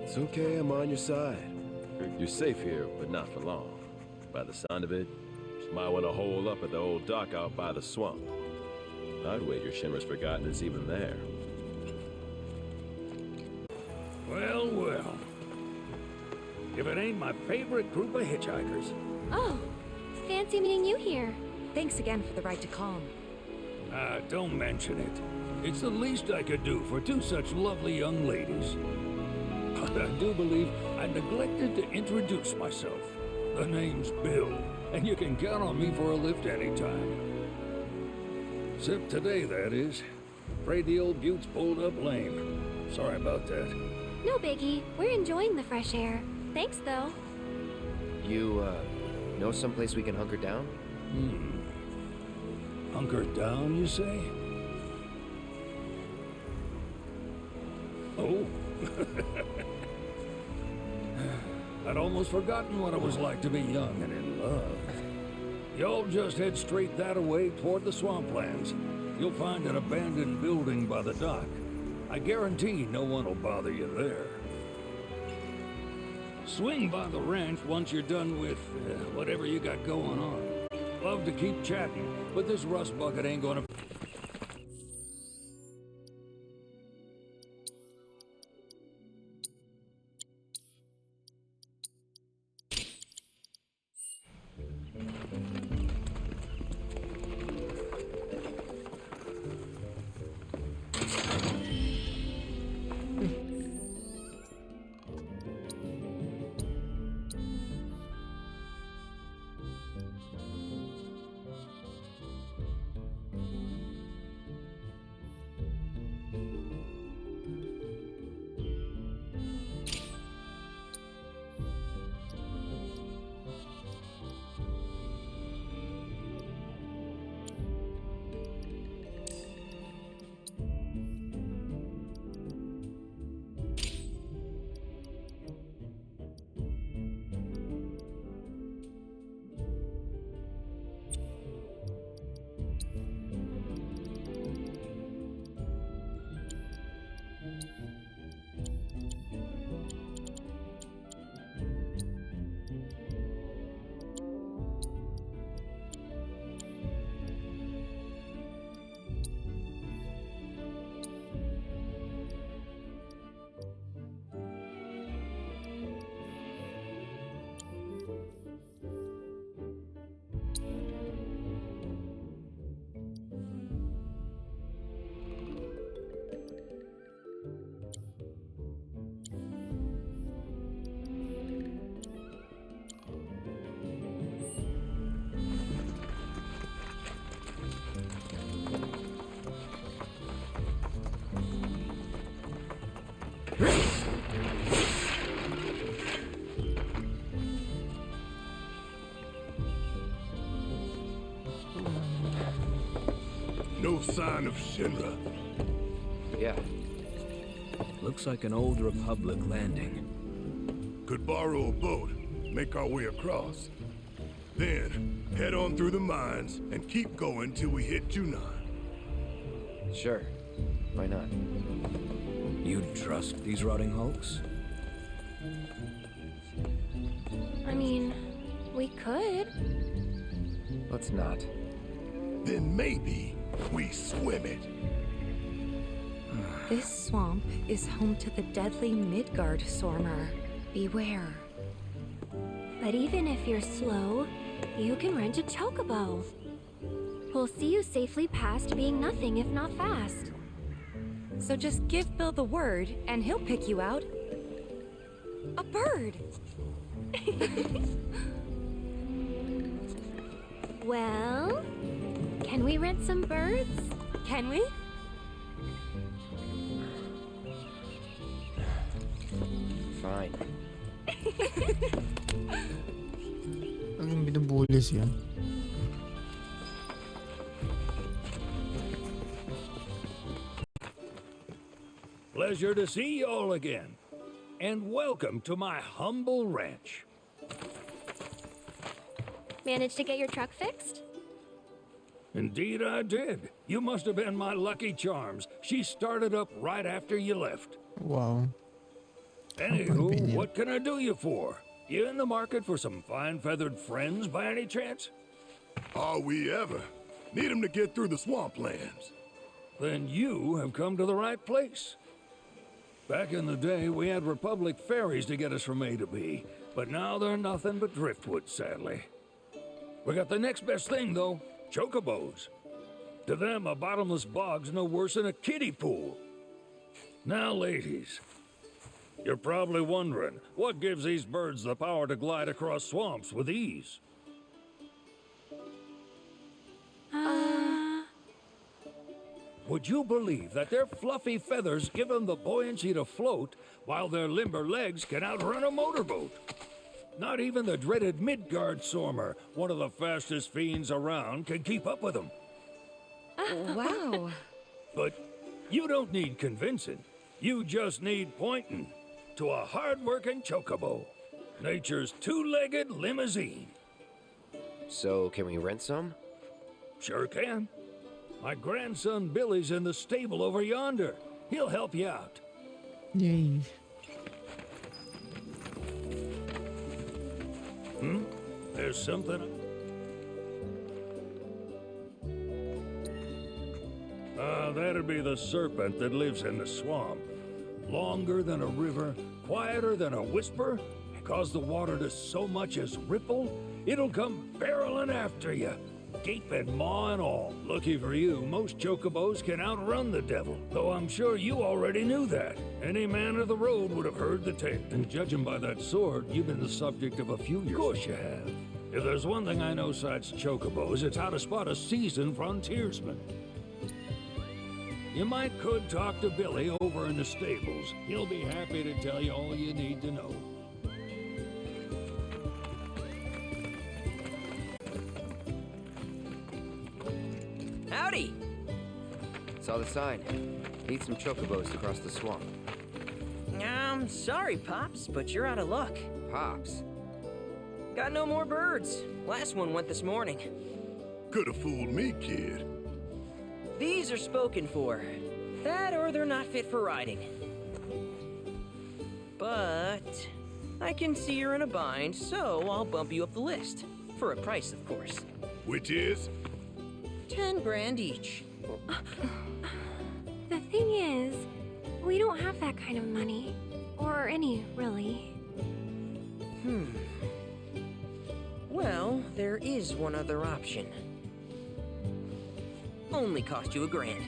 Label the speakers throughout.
Speaker 1: It's okay, I'm on your side. You're safe here, but not for long. By the sound of it, you might want to hole up at the old dock out by the swamp. I'd wager Shimmer's forgotten it's even there.
Speaker 2: Well, well. If it ain't my favorite group of hitchhikers.
Speaker 3: Oh, fancy meeting you here.
Speaker 4: Thanks again for the ride to Calm.
Speaker 2: Don't mention it. It's the least I could do for two such lovely young ladies. But I do believe I neglected to introduce myself. The name's Bill, and you can count on me for a lift anytime. Except today, that is. Afraid the old bute's pulled up lame. Sorry about that.
Speaker 3: No biggie. We're enjoying the fresh air. Thanks, though.
Speaker 5: You, know someplace we can hunker down?
Speaker 2: Hunker down, you say? Oh. I'd almost forgotten what it was like to be young and in love. Y'all just head straight that away toward the swamplands. You'll find an abandoned building by the dock. I guarantee no one will bother you there. Swing by the ranch once you're done with whatever you got going on. Love to keep chatting, but this rust bucket ain't gonna...
Speaker 6: No sign of Shinra.
Speaker 5: Yeah.
Speaker 7: Looks like an old Republic landing.
Speaker 6: Could borrow a boat, make our way across. Then, head on through the mines and keep going till we hit Junon.
Speaker 5: Sure. Why not?
Speaker 7: You'd trust these rotting hulks?
Speaker 3: I mean, we could.
Speaker 5: Let's not.
Speaker 6: Then maybe we swim it.
Speaker 4: This swamp is home to the deadly Midgard Sormer. Beware.
Speaker 3: But even if you're slow, you can rent a chocobo. We'll see you safely past being nothing if not fast.
Speaker 4: So just give Bill the word, and he'll pick you out. A bird!
Speaker 3: Well, can we rent some birds?
Speaker 4: Can we?
Speaker 5: Fine.
Speaker 8: Ang binubuli siya.
Speaker 2: Pleasure to see y'all again. And welcome to my humble ranch.
Speaker 3: Managed to get your truck fixed?
Speaker 2: Indeed I did. You must have been my lucky charms. She started up right after you left.
Speaker 8: Wow.
Speaker 2: Anywho,
Speaker 8: opinion.
Speaker 2: what can I do you for? You in the market for some fine-feathered friends by any chance?
Speaker 6: Are we ever? Need 'em to get through the swamplands.
Speaker 2: Then you have come to the right place. Back in the day, we had Republic ferries to get us from A to B, but now they're nothing but driftwood, sadly. We got the next best thing, though, chocobos. To them, a bottomless bog's no worse than a kiddie pool. Now, ladies, you're probably wondering, what gives these birds the power to glide across swamps with ease? Would you believe that their fluffy feathers give them the buoyancy to float, while their limber legs can outrun a motorboat? Not even the dreaded Midgard Sormer, one of the fastest fiends around, can keep up with them.
Speaker 4: Wow.
Speaker 2: But you don't need convincing. You just need pointing to a hard-working chocobo. Nature's two-legged limousine.
Speaker 5: So, can we rent some?
Speaker 2: Sure can. My grandson Billy's in the stable over yonder. He'll help you out.
Speaker 8: Yay.
Speaker 2: There's something... that'd be the serpent that lives in the swamp. Longer than a river, quieter than a whisper, and cause the water to so much as ripple, it'll come barreling after you, gaping maw and all. Lucky for you, most chocobos can outrun the devil, though I'm sure you already knew that. Any man of the road would have heard the tale. And judging by that sword, you've been the subject of a few years. Of course you have. If there's one thing I know besides chocobos, it's how to spot a seasoned frontiersman. You might could talk to Billy over in the stables. He'll be happy to tell you all you need to know.
Speaker 5: Howdy! Saw the sign. Need some chocobos to cross the swamp.
Speaker 9: Sorry, Pops, but you're out of luck.
Speaker 5: Pops?
Speaker 9: Got no more birds. Last one went this morning.
Speaker 6: Could have fooled me, kid.
Speaker 9: These are spoken for. That or they're not fit for riding. But I can see you're in a bind, so I'll bump you up the list. For a price, of course.
Speaker 6: Which is?
Speaker 9: 10 grand each.
Speaker 3: The thing is, we don't have that kind of money. Or any, really.
Speaker 9: Well, there is one other option. Only cost you $1,000.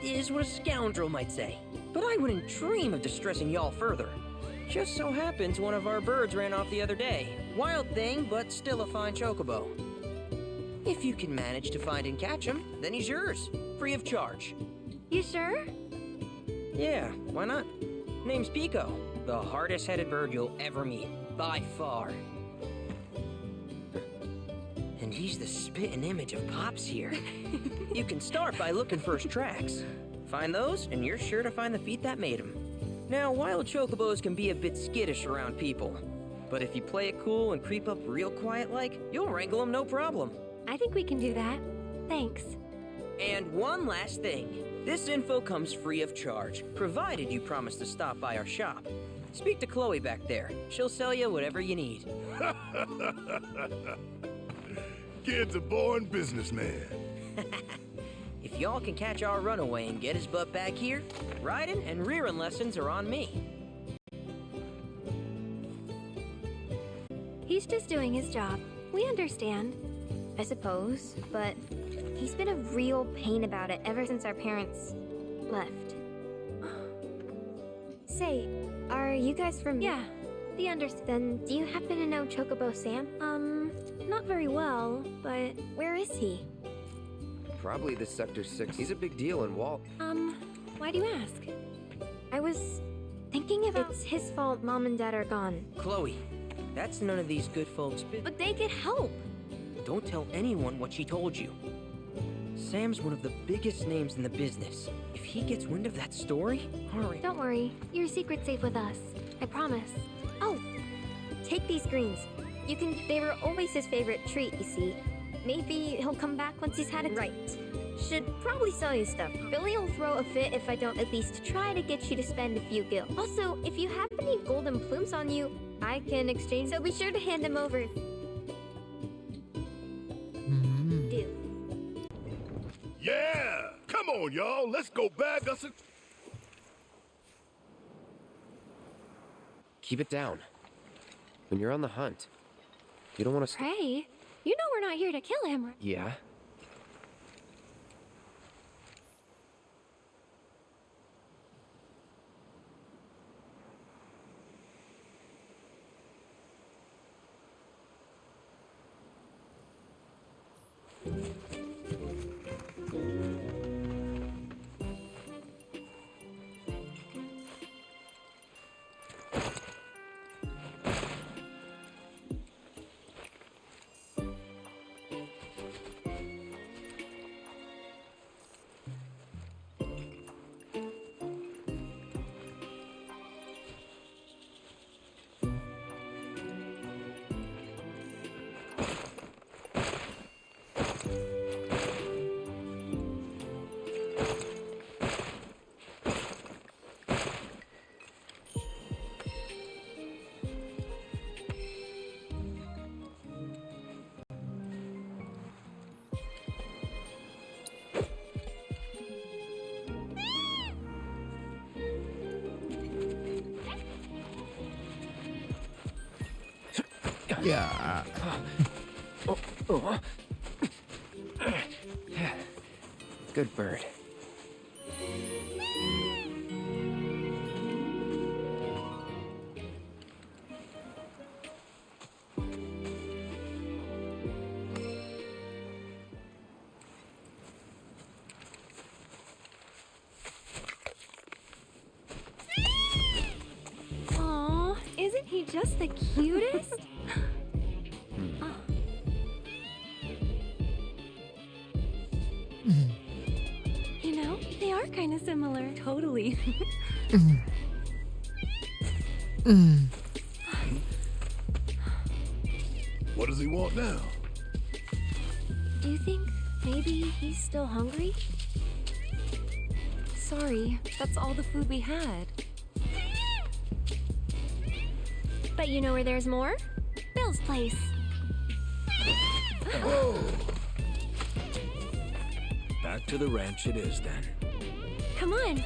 Speaker 9: Is what a scoundrel might say. But I wouldn't dream of distressing y'all further. Just so happens one of our birds ran off the other day. Wild thing, but still a fine chocobo. If you can manage to find and catch him, then he's yours. Free of charge.
Speaker 3: You sure?
Speaker 9: Yeah, why not? Name's Pico. The hardest-headed bird you'll ever meet. By far. And he's the spitting image of Pops here. You can start by looking for his tracks. Find those, and you're sure to find the feet that made him. Now, wild chocobos can be a bit skittish around people. But if you play it cool and creep up real quiet-like, you'll wrangle them no problem.
Speaker 3: I think we can do that. Thanks.
Speaker 9: And one last thing. This info comes free of charge, provided you promise to stop by our shop. Speak to Chloe back there. She'll sell you whatever you need.
Speaker 6: Kid's a born businessman.
Speaker 9: If y'all can catch our runaway and get his butt back here, riding and rearing lessons are on me.
Speaker 3: He's just doing his job. We understand.
Speaker 10: I suppose, but he's been a real pain about it ever since our parents left. Say, are you guys from...
Speaker 3: Yeah, the
Speaker 10: Then do you happen to know Chocobo Sam?
Speaker 3: Not very well, but...
Speaker 10: Where is he?
Speaker 5: Probably the Sector 6. He's a big deal in Walt.
Speaker 3: Why do you ask?
Speaker 10: I was thinking about... It's his fault Mom and Dad are gone.
Speaker 9: Chloe, that's none of these good folks' business.
Speaker 10: But they could help.
Speaker 9: Don't tell anyone what she told you. Sam's one of the biggest names in the business. If he gets wind of that story, hurry.
Speaker 3: Don't worry. Your secret's safe with us. I promise.
Speaker 10: Oh, take these greens. They were always his favorite treat, you see. Maybe he'll come back once he's had it. Right. Should probably sell you stuff. Billy will throw a fit if I don't at least try to get you to spend a few gil. Also, if you have any golden plumes on you, I can exchange, so be sure to hand them over. Do.
Speaker 6: Yeah! Come on, y'all. Let's go bag us a...
Speaker 5: Keep it down. When you're on the hunt, you don't want to...
Speaker 3: Pray? You know we're not here to kill him.
Speaker 5: Yeah?
Speaker 8: Yeah.
Speaker 5: Good bird.
Speaker 3: Aw, isn't he just the cutest? You know, they are kind of similar.
Speaker 4: Totally.
Speaker 6: What does he want now?
Speaker 3: Do you think maybe he's still hungry?
Speaker 4: Sorry, that's all the food we had.
Speaker 3: But you know where there's more? Bill's place.
Speaker 6: Whoa!
Speaker 7: Back to the ranch it is then.
Speaker 3: Come on.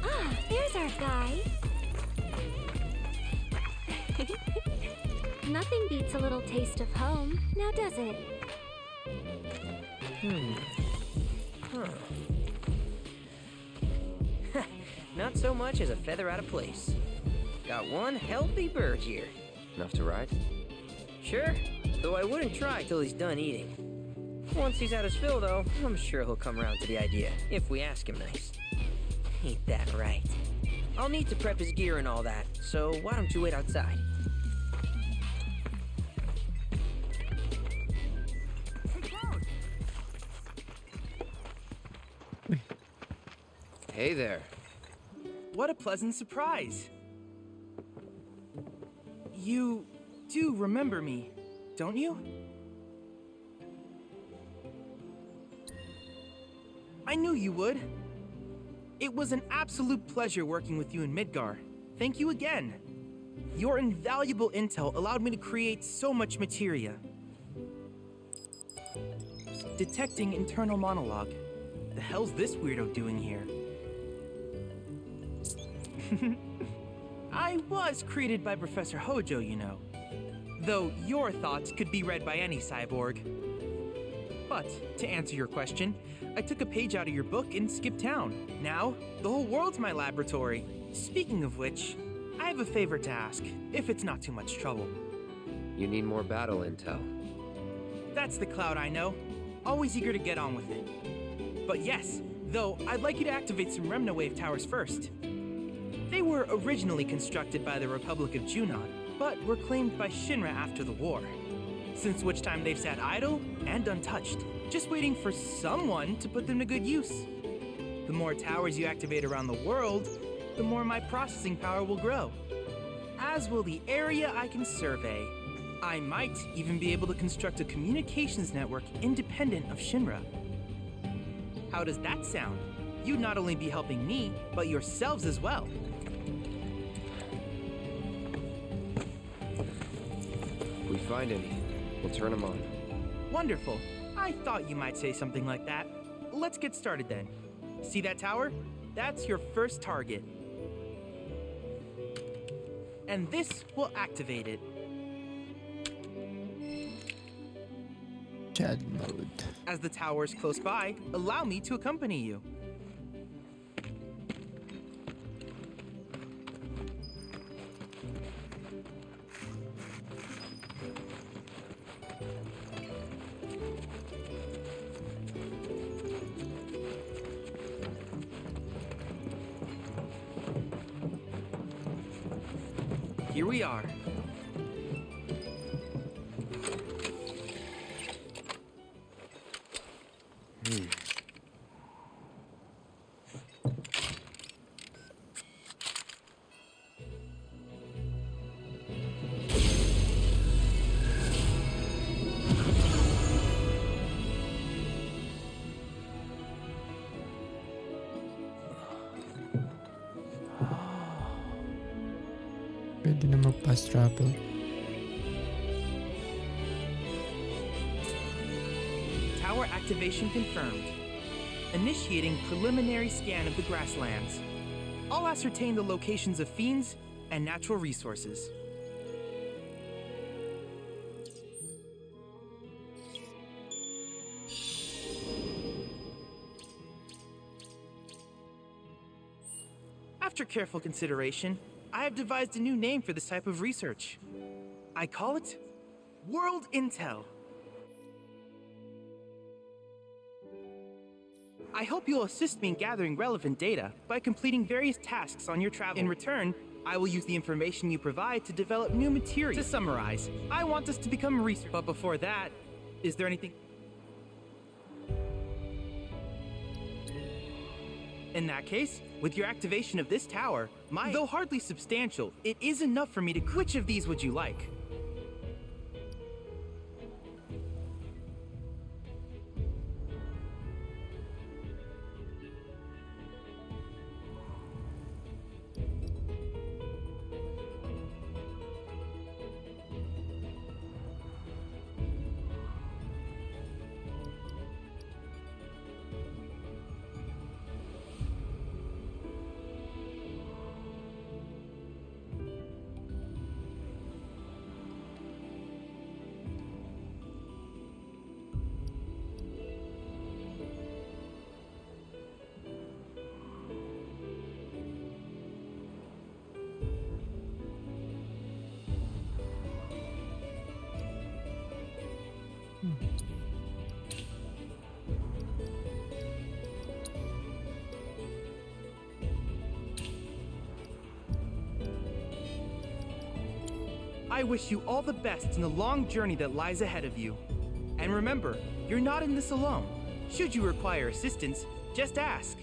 Speaker 3: Ah, there's our guy. Nothing beats a little taste of home, now does it?
Speaker 9: Not so much as a feather out of place. Got one healthy bird here.
Speaker 5: Enough to ride?
Speaker 9: Sure, though I wouldn't try till he's done eating. Once he's had his fill, though, I'm sure he'll come around to the idea, if we ask him nice. Ain't that right? I'll need to prep his gear and all that, so why don't you wait outside?
Speaker 5: Hey there.
Speaker 11: What a pleasant surprise. You do remember me, don't you? I knew you would. It was an absolute pleasure working with you in Midgar. Thank you again. Your invaluable intel allowed me to create so much materia. Detecting internal monologue. The hell's this weirdo doing here? I was created by Professor Hojo, you know. Though your thoughts could be read by any cyborg. But, to answer your question, I took a page out of your book and skipped town. Now, the whole world's my laboratory. Speaking of which, I have a favor to ask, if it's not too much trouble.
Speaker 5: You need more battle intel.
Speaker 11: That's the Cloud I know. Always eager to get on with it. But yes, though I'd like you to activate some Remna Wave towers first. They were originally constructed by the Republic of Junon, but were claimed by Shinra after the war. since which time they've sat idle and untouched, just waiting for someone to put them to good use. The more towers you activate around the world, the more my processing power will grow, as will the area I can survey. I might even be able to construct a communications network independent of Shinra. How does that sound? You'd not only be helping me, but yourselves as well.
Speaker 5: If we find any, we'll turn them on.
Speaker 11: Wonderful. I thought you might say something like that. Let's get started then. See that tower? That's your first target. And this will activate it.
Speaker 8: Chat mode.
Speaker 11: As the tower is close by, allow me to accompany you. Here we are.
Speaker 8: Pwede na mag-fast travel.
Speaker 11: Tower activation confirmed. Initiating preliminary scan of the Grasslands. I'll ascertain the locations of fiends and natural resources. After careful consideration, I have devised a new name for this type of research. I call it World Intel. I hope you'll assist me in gathering relevant data by completing various tasks on your travel. In return, I will use the information you provide to develop new material. To summarize, I want us to become researchers. But before that, is there anything? In that case, with your activation of this tower, though hardly substantial, it is enough for me to... Which of these would you like? I wish you all the best in the long journey that lies ahead of you. And remember, you're not in this alone. Should you require assistance, just ask.